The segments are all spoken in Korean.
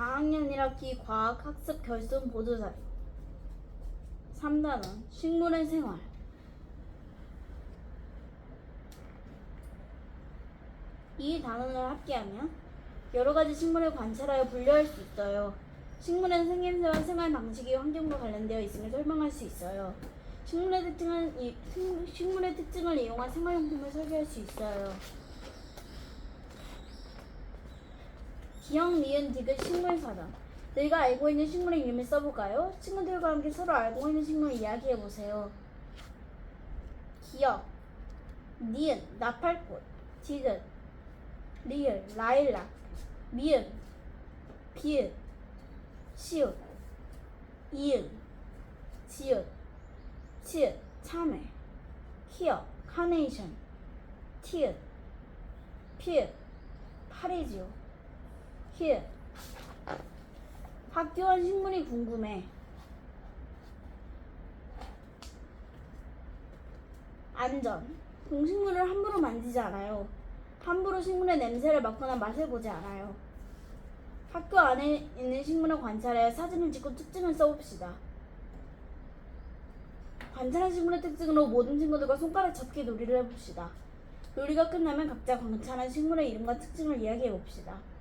4학년 1학기 과학학습 결손 보조자료 3단원 식물의 생활. 이 단원을 합계하면 여러가지 식물을 관찰하여 분류할 수 있어요. 식물의 생김새와 생활 방식이 환경과 관련되어 있음을 설명할 수 있어요. 식물의 특징을 이용한 생활용품을 설계할 수 있어요. 기억, 니은, 디귿 식물사전. 너희가 알고 있는 식물의 이름을 써볼까요? 친구들과 함께 서로 알고 있는 식물을 이야기해보세요. 기억, 니은, 나팔꽃, 디귿, 리을, 라일락, 미음, 비읍, 시옷, 이응, 지읒, 치읒, 참외, 히읗, 카네이션, 티읒, 피읒, 파리지오, 히읗. 학교 안 식물이 궁금해. 안전. 동식물을 함부로 만지지 않아요. 함부로 식물의 냄새를 맡거나 맛을 보지 않아요. 학교 안에 있는 식물을 관찰해 사진을 찍고 특징을 써봅시다. 관찰한 식물의 특징으로 모든 친구들과 손가락 잡기 놀이를 해봅시다. 놀이가 끝나면 각자 관찰한 식물의 이름과 특징을 이야기해봅시다.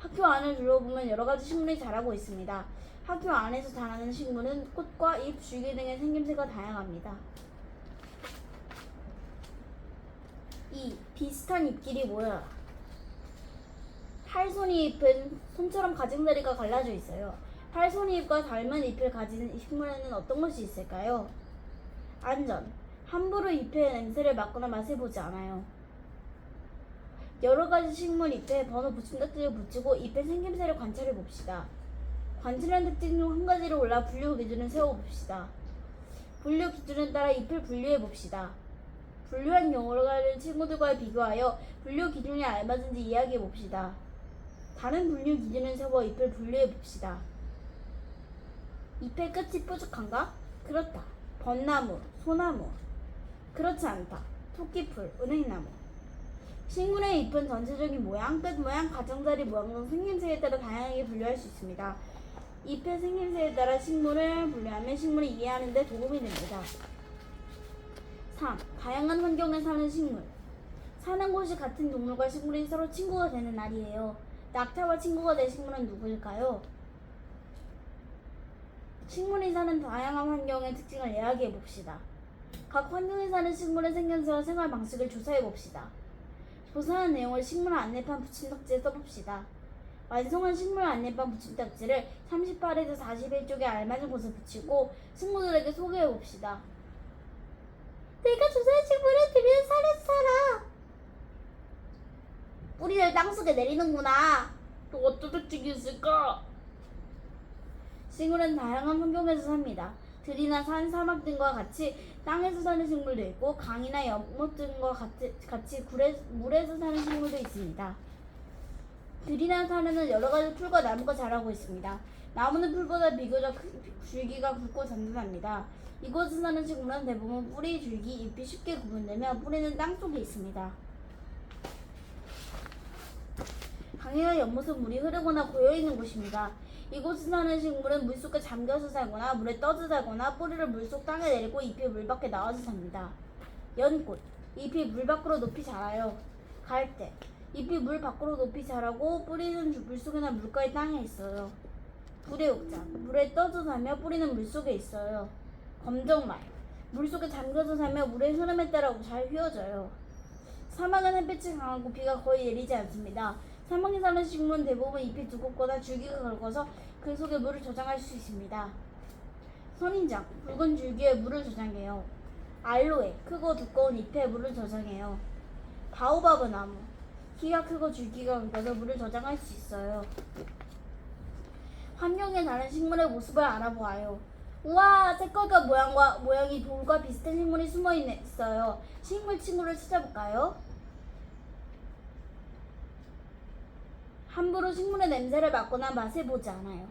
학교 안을 둘러보면 여러가지 식물이 자라고 있습니다. 학교 안에서 자라는 식물은 꽃과 잎, 줄기 등의 생김새가 다양합니다. 2. 비슷한 잎끼리 모여라. 팔손이 잎은 손처럼 가장자리가 갈라져 있어요. 팔손이 잎과 닮은 잎을 가진 식물에는 어떤 것이 있을까요? 안전. 함부로 잎의 냄새를 맡거나 맛을 보지 않아요. 여러가지 식물 잎에 번호 붙임딱지를 붙이고 잎의 생김새를 관찰해 봅시다. 관찰한 특징 중 한 가지를 골라 분류 기준을 세워봅시다. 분류 기준에 따라 잎을 분류해 봅시다. 분류한 여러가지 친구들과 비교하여 분류 기준이 알맞은지 이야기해 봅시다. 다른 분류 기준을 세워 잎을 분류해 봅시다. 잎의 끝이 뾰족한가? 그렇다. 벚나무, 소나무. 그렇지 않다. 토끼풀, 은행나무. 식물의 잎은 전체적인 모양, 끝 모양, 가장자리 모양 등 생김새에 따라 다양하게 분류할 수 있습니다. 잎의 생김새에 따라 식물을 분류하면 식물을 이해하는 데 도움이 됩니다. 3. 다양한 환경에 사는 식물. 사는 곳이 같은 동물과 식물이 서로 친구가 되는 날이에요. 낙타와 친구가 된 식물은 누구일까요? 식물이 사는 다양한 환경의 특징을 이야기해 봅시다. 각 환경에 사는 식물의 생김새와 생활 방식을 조사해 봅시다. 조사한 내용을 식물 안내판 붙임딱지에 써봅시다. 완성한 식물 안내판 붙임딱지를 38에서 41쪽에 알맞은 곳에 붙이고 친구들에게 소개해 봅시다. 내가 조사한 식물은 들이는 살에서 살아. 뿌리를 땅속에 내리는구나. 또 어떤 특징이 있을까? 식물은 다양한 환경에서 삽니다. 들이나 산, 사막 등과 같이 땅에서 사는 식물도 있고 강이나 연못 등과 같이 물에서 사는 식물도 있습니다. 들이나 산에는 여러가지 풀과 나무가 자라고 있습니다. 나무는 풀보다 비교적 줄기가 굵고 단단합니다. 이곳에 사는 식물은 대부분 뿌리, 줄기, 잎이 쉽게 구분되며 뿌리는 땅속에 있습니다. 강이나 연못은 물이 흐르거나 고여있는 곳입니다. 이곳에 사는 식물은 물속에 잠겨서 살거나 물에 떠서 살거나 뿌리를 물속 땅에 내리고 잎이 물 밖에 나와서 삽니다. 연꽃, 잎이 물 밖으로 높이 자라요. 갈대, 잎이 물 밖으로 높이 자라고 뿌리는 물속이나 물가의 땅에 있어요. 불의옥장, 물에 떠서 살며 뿌리는 물속에 있어요. 검정말, 물속에 잠겨서 살며 물의 흐름에 따라 잘 휘어져요. 사막은 햇빛이 강하고 비가 거의 내리지 않습니다. 사막에 사는 식물은 대부분 잎이 두껍거나 줄기가 굵어서 그 속에 물을 저장할 수 있습니다. 선인장, 굵은 줄기에 물을 저장해요. 알로에, 크고 두꺼운 잎에 물을 저장해요. 바오바브 나무, 키가 크고 줄기가 굵어서 물을 저장할 수 있어요. 환경에 다른 식물의 모습을 알아보아요. 우와, 색깔과 모양이 돌과 비슷한 식물이 숨어 있어요. 식물 친구를 찾아볼까요? 함부로 식물의 냄새를 맡거나 맛을 보지 않아요.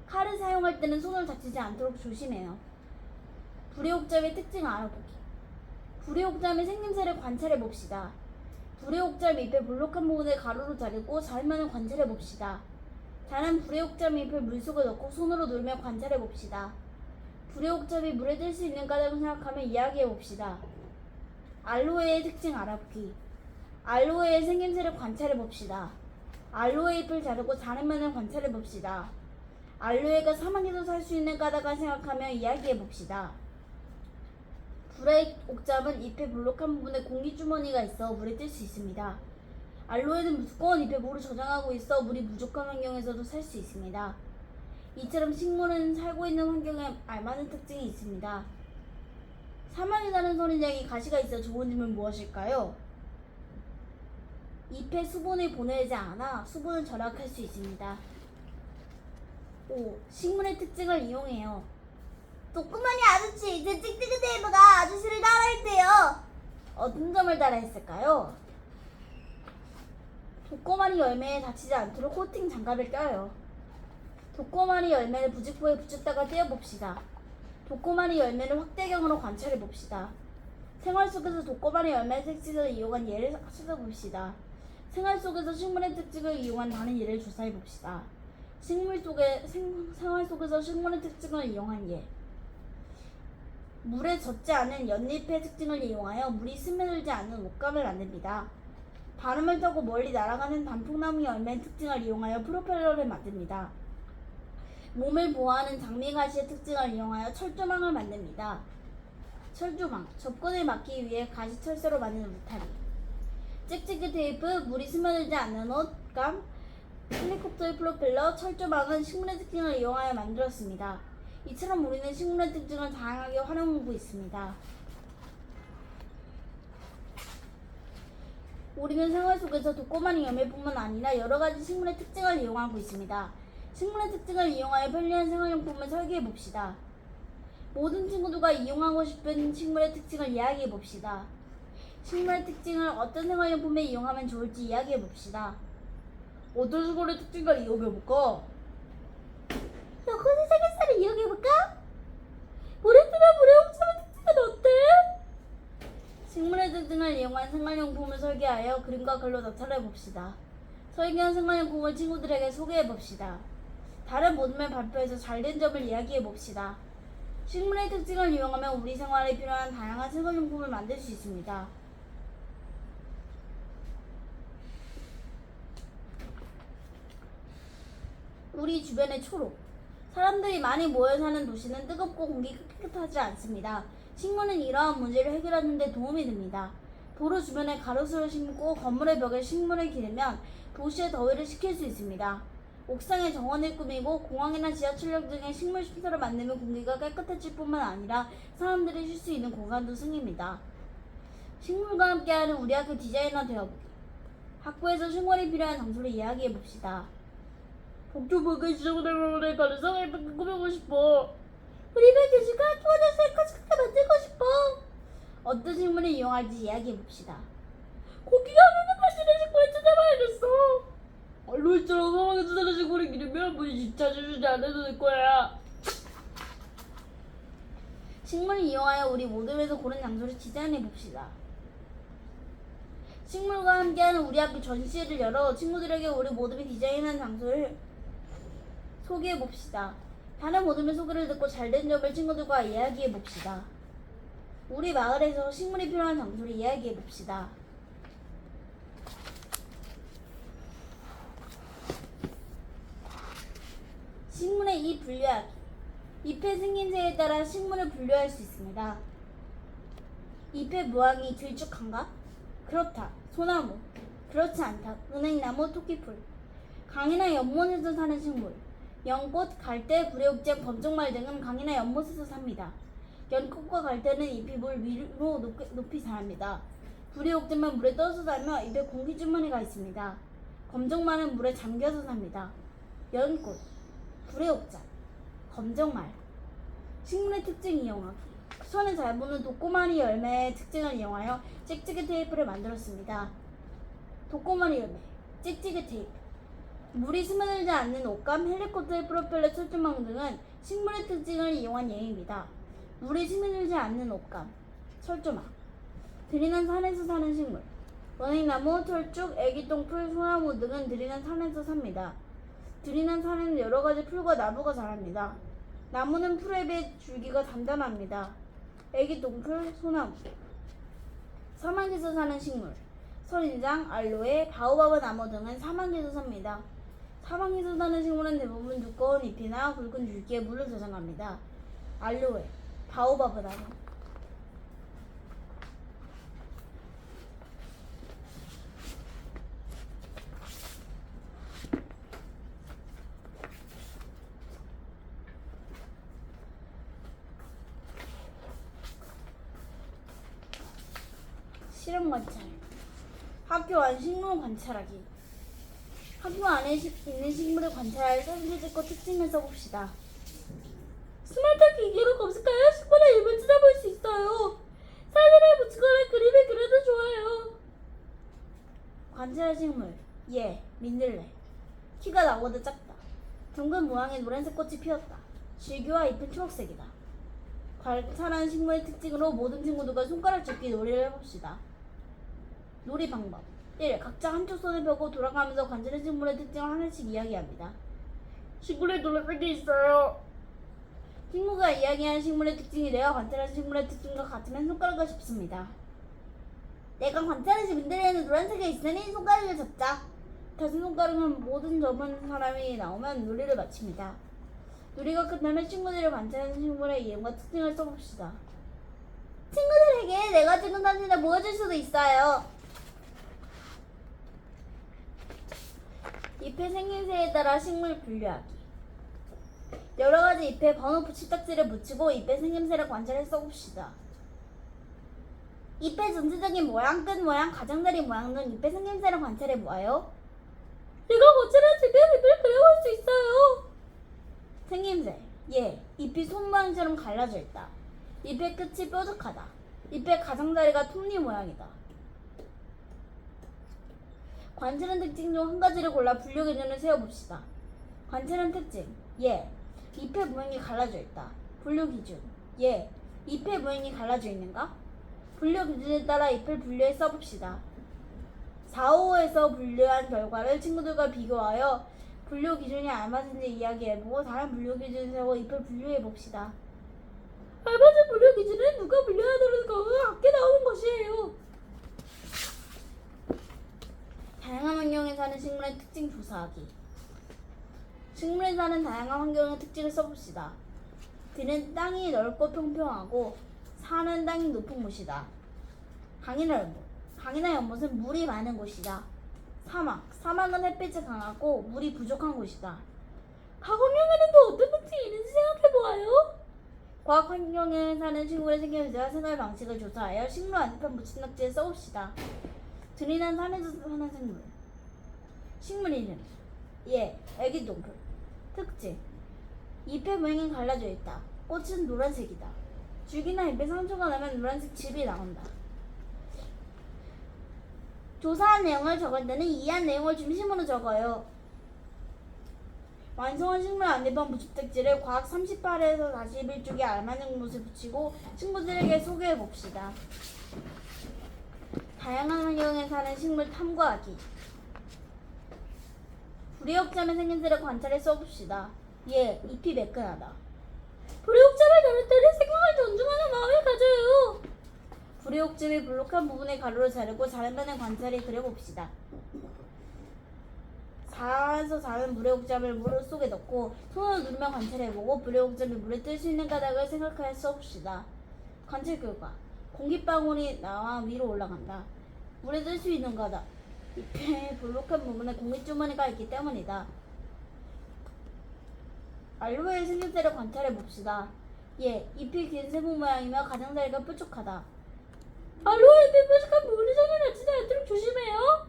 칼을 사용할 때는 손을 다치지 않도록 조심해요. 불의옥잠의 특징을 알아보기. 불의옥잠의 생김새를 관찰해 봅시다. 불의옥잠 잎의 볼록한 부분을 가로로 자르고 자르면을 관찰해 봅시다. 다른 불의 옥잠 잎을 물속에 넣고 손으로 눌며 관찰해 봅시다. 불의 옥잠이 물에 뜰 수 있는 까닭을 생각하며 이야기해 봅시다. 알로에의 특징 알아보기. 알로에의 생김새를 관찰해 봅시다. 알로에 잎을 자르고 다른 면을 관찰해 봅시다. 알로에가 사막에서 살 수 있는 까닭을 생각하며 이야기해 봅시다. 불의 옥잠은 잎의 볼록한 부분에 공기주머니가 있어 물에 뜰 수 있습니다. 알로에는 두꺼운 잎에 물을 저장하고 있어 물이 부족한 환경에서도 살 수 있습니다. 이처럼 식물은 살고 있는 환경에 알맞은 특징이 있습니다. 사막에 사는 선인장이 가시가 있어 좋은 점은 무엇일까요? 잎에 수분을 보내지 않아 수분을 절약할 수 있습니다. 5. 식물의 특징을 이용해요. 도꾸마니 아저씨, 제 찍찍이 테이프가 아저씨를 따라했대요. 어떤 점을 따라했을까요? 독고마리 열매에 닿치지 않도록 코팅 장갑을 껴요. 독고마리 열매를 부직포에 붙였다가 떼어봅시다. 독고마리 열매를 확대경으로 관찰해봅시다. 생활 속에서 독고마리 열매의 특징을 이용한 예를 찾아봅시다. 생활 속에서 식물의 특징을 이용한 다른 예를 조사해봅시다. 생활 속에서 식물의 특징을 이용한 예. 물에 젖지 않은 연잎의 특징을 이용하여 물이 스며들지 않는 옷감을 만듭니다. 바람을 타고 멀리 날아가는 단풍나무 열매의 특징을 이용하여 프로펠러를 만듭니다. 몸을 보호하는 장미가시의 특징을 이용하여 철조망을 만듭니다. 철조망, 접근을 막기 위해 가시철새로 만든 울타리. 찍찍이 테이프, 물이 스며들지 않는 옷감, 헬리콥터의 프로펠러, 철조망은 식물의 특징을 이용하여 만들었습니다. 이처럼 우리는 식물의 특징을 다양하게 활용하고 있습니다. 우리는 생활 속에서 독고마니 열매뿐만 아니라 여러 가지 식물의 특징을 이용하고 있습니다. 식물의 특징을 이용하여 편리한 생활용품을 설계해 봅시다. 모든 친구들과 이용하고 싶은 식물의 특징을 이야기해 봅시다. 식물의 특징을 어떤 생활용품에 이용하면 좋을지 이야기해 봅시다. 어떤 식물의 특징을 이용해 볼까? 여고수 삼겹살을 이용해볼까? 모래뜨나 물에 옥잠의 특징은 어때? 식물의 특징을 이용한 생활용품을 설계하여 그림과 글로 나타내 봅시다. 설계한 생활용품을 친구들에게 소개해 봅시다. 다른 모둠의 발표에서 잘된 점을 이야기해 봅시다. 식물의 특징을 이용하면 우리 생활에 필요한 다양한 생활용품을 만들 수 있습니다. 우리 주변의 초록. 사람들이 많이 모여 사는 도시는 뜨겁고 공기가 깨끗하지 않습니다. 식물은 이러한 문제를 해결하는 데 도움이 됩니다. 도로 주변에 가로수를 심고 건물의 벽에 식물을 기르면 도시의 더위를 식힐 수 있습니다. 옥상에 정원을 꾸미고 공항이나 지하철역 등의 식물 쉼터를 만들면 공기가 깨끗해질 뿐만 아니라 사람들이 쉴 수 있는 공간도 생깁니다. 식물과 함께하는 우리 학교 디자이너 되어보기. 학교에서 식물이 필요한 장소를 이야기해 봅시다. 복도복을 지정되는 가능성을 꾸미고 싶어. 우리 반 교수가 학교에서 셀카스 크게 만들고 싶어. 어떤 식물을 이용할지 이야기해 봅시다. 고기가 없는 발전의 식물을 찾아봐야겠어. 알로에처럼 사막에서 사는 식물을 기르면 물이 진짜 주지 않아도 될 거야. 식물을 이용하여 우리 모둠에서 고른 장소를 디자인해 봅시다. 식물과 함께하는 우리 학교 전시회를 열어 친구들에게 우리 모둠이 디자인한 장소를 소개해 봅시다. 다른 모둠의 소개를 듣고 잘된 점을 친구들과 이야기해 봅시다. 우리 마을에서 식물이 필요한 장소를 이야기해 봅시다. 식물의 잎 분류하기. 잎의 생김새에 따라 식물을 분류할 수 있습니다. 잎의 모양이 길쭉한가? 그렇다. 소나무. 그렇지 않다. 은행나무, 토끼풀. 강이나 연못에서 사는 식물. 연꽃, 갈대, 구레옥장, 검정말 등은 강이나 연못에서 삽니다. 연꽃과 갈대는 잎이 물 위로 높이 자랍니다. 구레옥장은 물에 떠서 살며 잎에 공기주머니가 있습니다. 검정말은 물에 잠겨서 삽니다. 연꽃, 구레옥장, 검정말. 식물의 특징 이용하기. 손에 잘 보는 독고마리 열매의 특징을 이용하여 찍찍이 테이프를 만들었습니다. 독고마리 열매, 찍찍이 테이프. 물이 스며들지 않는 옷감, 헬리콥터의 프로펠러, 철조망 등은 식물의 특징을 이용한 예입니다. 물이 스며들지 않는 옷감, 철조망. 들이는 산에서 사는 식물. 원액나무, 철쭉, 애기똥풀, 소나무 등은 들이는 산에서 삽니다. 들이난 산에는 여러 가지 풀과 나무가 자랍니다. 나무는 풀에 비해 줄기가 단단합니다. 애기 똥풀, 소나무. 사막에서 사는 식물. 선인장, 알로에, 바오바브 나무 등은 사막에서 삽니다. 사막에서 사는 식물은 대부분 두꺼운 잎이나 굵은 줄기에 물을 저장합니다. 알로에, 바오바브 나무. 실험 관찰. 학교 안 식물 관찰하기. 학교 안에 있는 식물을 관찰할 사진집과 특징을 써봅시다. 스마트 기기로 검색하여 식물의 일부 찾아볼 수 있어요. 사진을 붙이거나 그림을 그려도 좋아요. 관찰할 식물. 예, 민들레. 키가 나보다 작다. 둥근 모양의 노란색 꽃이 피었다. 줄기와 잎은 초록색이다. 관찰한 식물의 특징으로 모든 친구들과 손가락 짚기 놀이를 해봅시다. 놀이 방법. 1. 각자 한쪽 손을 펴고 돌아가면서 관찰한 식물의 특징을 하나씩 이야기합니다. 식물에 노란색이 있어요. 친구가 이야기한 식물의 특징이 내가 관찰한 식물의 특징과 같으면 손가락을 짚습니다. 내가 관찰한 민들레에는 노란색이 있으니 손가락을 잡자. 다른 손가락은 모든 접은 사람이 나오면 놀이를 마칩니다. 놀이가 끝나면 친구들이 관찰한 식물의 이름과 특징을 써봅시다. 친구들에게 내가 찍은 사진을 보여줄 수도 있어요. 잎의 생김새에 따라 식물 분류하기. 여러 가지 잎에 번호 붙임딱지를 붙이고 잎의 생김새를 관찰해 써봅시다. 잎의 전체적인 모양, 끝 모양, 가장자리 모양 등 잎의 생김새를 관찰해 보아요. 내가 관찰한 잎의 잎을 그려볼 수 있어요. 생김새. 예, 잎이 손 모양처럼 갈라져 있다. 잎의 끝이 뾰족하다. 잎의 가장자리가 톱니 모양이다. 관찰한 특징 중 한 가지를 골라 분류 기준을 세워봅시다. 관찰한 특징. 예, 잎의 모양이 갈라져 있다. 분류 기준. 예, 잎의 모양이 갈라져 있는가? 분류 기준에 따라 잎을 분류해 써봅시다. 4, 5에서 분류한 결과를 친구들과 비교하여 분류 기준이 알맞은지 이야기해보고 다른 분류 기준을 세워 잎을 분류해봅시다. 알맞은 분류 기준은 누가 분류하도록 같게 나오는 것이에요. 다양한 환경에 사는 식물의 특징 조사하기. 식물에 사는 다양한 환경의 특징을 써봅시다. 들은 땅이 넓고 평평하고 사는 땅이 높은 곳이다. 강이나 연못. 강이나 연못은 물이 많은 곳이다. 사막. 사막은 햇빛이 강하고 물이 부족한 곳이다. 각 환경에는 또 어떤 특징이 있는지 생각해보아요. 과학 환경에 사는 식물의 생김새와 생활 방식을 조사하여 식물 안내판 붙임딱지에 써봅시다. 들이난 산에서 사는 식물. 식물 이름. 예, 애기 똥풀. 특징. 잎의 모양이 갈라져 있다. 꽃은 노란색이다. 줄기나 잎에 상처가 나면 노란색 즙이 나온다. 조사한 내용을 적을 때는 이해한 내용을 중심으로 적어요. 완성한 식물 안내판 붙임딱지를 과학 38에서 41쪽에 알맞은 곳에 붙이고 친구들에게 소개해봅시다. 다양한 환경에 사는 식물 탐구하기. 불의옥잠의 생김새를 관찰해 써봅시다. 예, 잎이 매끈하다. 불의옥잠을 다룰 때는 생명을 존중하는 마음을 가져요. 불의옥잠이 볼록한 부분에 가루를 자르고 자르면은 관찰해 그려봅시다. 4에서 4는 불의옥잠을 물 속에 넣고 손으로 누르며 관찰해보고 불의옥잠이 물에 뜰 수 있는 까닭을 생각하여 써봅시다. 관찰 결과. 공기방울이 나와 위로 올라간다. 물에 뜰 수 있는 거다. 잎의 볼록한 부분에 공기주머니가 있기 때문이다. 알로에의 생김새를 관찰해 봅시다. 예, 잎이 긴 세모 모양이며 가장자리가 뾰족하다. 알로에 잎이 뾰족한 부분이 손에 닿지 않도록 조심해요.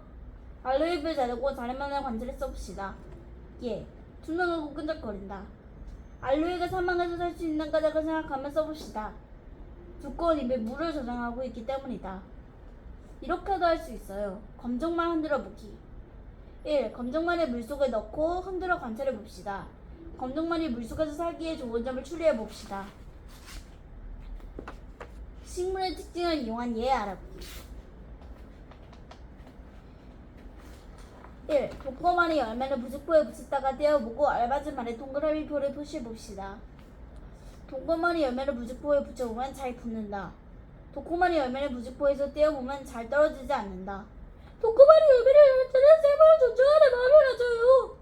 알로에 잎을 자르고 자르면을 관찰해 써봅시다. 예, 투명하고 끈적거린다. 알로에가 사막에서 살 수 있는 까닭을 생각하며 써봅시다. 두꺼운 잎에 물을 저장하고 있기 때문이다. 이렇게도 할 수 있어요. 검정말 흔들어 보기. 1. 검정말을 물속에 넣고 흔들어 관찰해 봅시다. 검정말이 물속에서 살기에 좋은 점을 추리해 봅시다. 식물의 특징을 이용한 예 알아보기. 1. 독거만이 열매를 부직포에 붙였다가 떼어보고 알맞은 말에 동그라미 표를 표시해봅시다. 독거만이 열매를 부직포에 붙여보면 잘 붙는다. 독거만이 열매를 부직포에서 떼어보면 잘 떨어지지 않는다. 독거만이 열매를 열 때는 생물을 존중하는 마음을 가져요.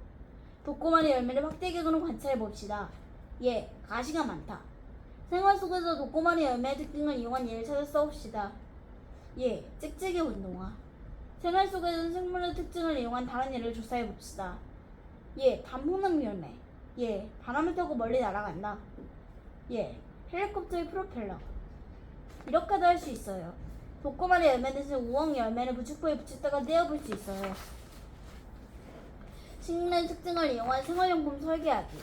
독거만이 열매를 확대경으로 관찰해봅시다. 예, 가시가 많다. 생활 속에서 독거만이 열매의 특징을 이용한 예를 찾아 써봅시다. 예, 찍찍이 운동화. 생활 속에서 생물의 특징을 이용한 다른 예를 조사해봅시다. 예, 단풍나무 열매. 예, 바람을 타고 멀리 날아간다. 예, 헬리콥터의 프로펠러. 이렇게도 할 수 있어요. 독거만의 열매 대신 우엉 열매를 부직포에 붙였다가 떼어볼 수 있어요. 식물의 특징을 이용한 생활용품 설계하기.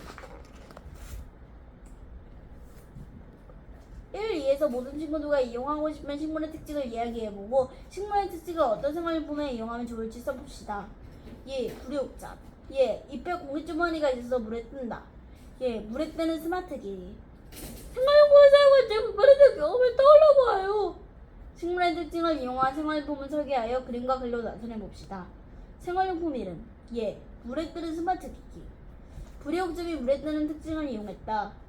1, 2에서 모든 친구들과 이용하고 싶은 식물의 특징을 이야기해보고 식물의 특징을 어떤 생활용품에 이용하면 좋을지 써봅시다. 예, 불이옥잡. 예, 잎에 공기주머니가 있어서 물에 뜬다. 예, 물에 뜨는 스마트기. 생활용품을 사용할 때 불편했던 경험을 떠올려보아요. 식물의 특징을 이용한 생활용품을 설계하여 그림과 글로 나타내봅시다. 생활용품 이름. 예, 물에 뜨는 스마트기기. 불이옥잡이 물에 뜨는 특징을 이용했다.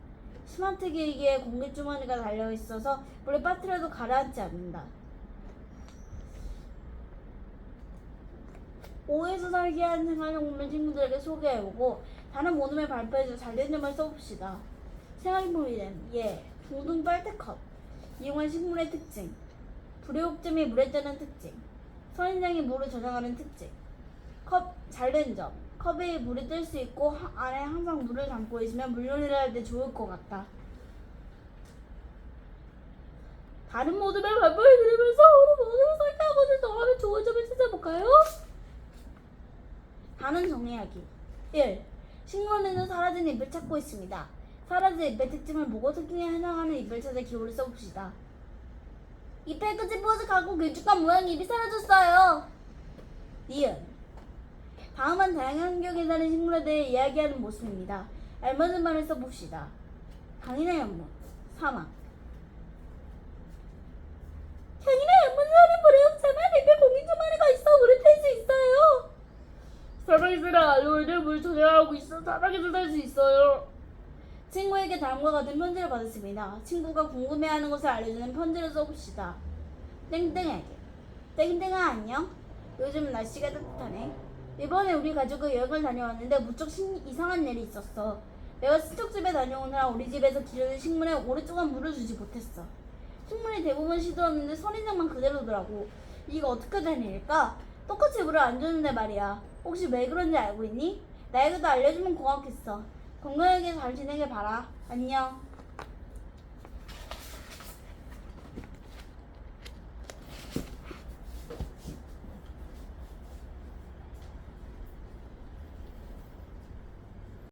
스마트 기기에 공기주머니가 달려있어서 물에 빠뜨려도 가라앉지 않는다. 5에서 설계한 생활용품을 친구들에게 소개해보고 다른 모둠에 발표해서 잘된 점을 써봅시다. 생활용품 이름. 예, 둥둥 빨대컵. 이용한 식물의 특징. 불의옥점이 물에 뜨는 특징. 선인장이 물을 저장하는 특징. 컵 잘된 점. 컵에 물이 뜰 수 있고 안에 항상 물을 담고 있으면 물놀이를 할 때 좋을 것 같다. 다른 모둠의 발표를 들으면서 우리 모두 설계한 것을 더하면 좋은 점을 찾아볼까요? 단은 정리하기. 1. 식물에는 사라진 잎을 찾고 있습니다. 사라진 잎의 특징을 보고 특징에 해당하는 잎을 찾아 기호를 써봅시다. 잎의 끝이 뽀득하고 길쭉한 모양의 잎이 사라졌어요. 니은. 다음은 다양한 환경에 사는 식물에 대해 이야기하는 모습입니다. 알맞은 말을 써봅시다. 강인의 연못, 사막. 강인의 연못은 사는 불의옥자만 잎에 공기주머니가 있어 물을 탈 수 있어요. 사막에서는 알로에를 물 저장하고 있어 사막에서 살 수 있어요. 친구에게 다음과 같은 편지를 받았습니다. 친구가 궁금해하는 것을 알려주는 편지를 써봅시다. 땡땡에게. 땡땡아 안녕? 요즘 날씨가 따뜻하네. 이번에 우리 가족과 여행을 다녀왔는데 무척 이상한 일이 있었어. 내가 친척집에 다녀오느라 우리 집에서 기르는 식물에 오랫동안 물을 주지 못했어. 식물이 대부분 시들었는데 선인장만 그대로더라고. 이거 어떻게 된 일일까? 똑같이 물을 안 주는데 말이야. 혹시 왜 그런지 알고 있니? 나에게도 알려주면 고맙겠어. 건강하게 잘 지내길 바라. 안녕.